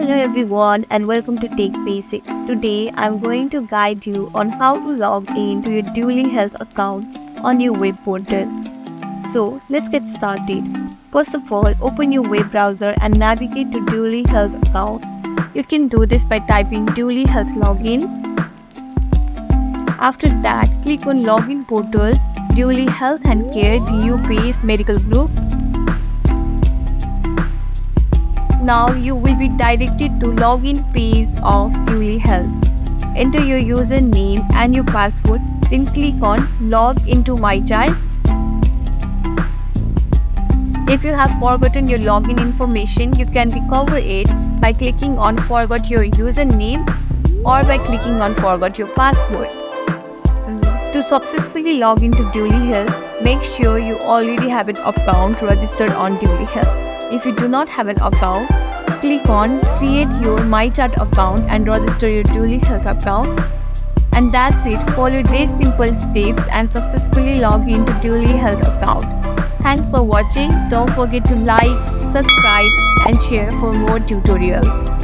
Hello everyone and welcome to Tech Basic. Today I'm going to guide you on how to log in to your Duly Health account on your web portal. So let's get started. First of all, open your web browser and navigate to Duly Health account. You can do this by typing Duly Health login. After that, click on Login Portal, Duly Health and Care DU-based medical group. Now you will be directed to login page of Duly Health. Enter your username and your password, then click on Log into My Chart. If you have forgotten your login information, you can recover it by clicking on Forgot Your Username or by clicking on Forgot Your Password. To successfully log into Duly Health, make sure you already have an account registered on Duly Health. If you do not have an account, click on Create Your My Chart account and register your Duly Health account. And that's it. Follow these simple steps and successfully log into Duly Health account. Thanks for watching. Don't forget to like, subscribe and share for more tutorials.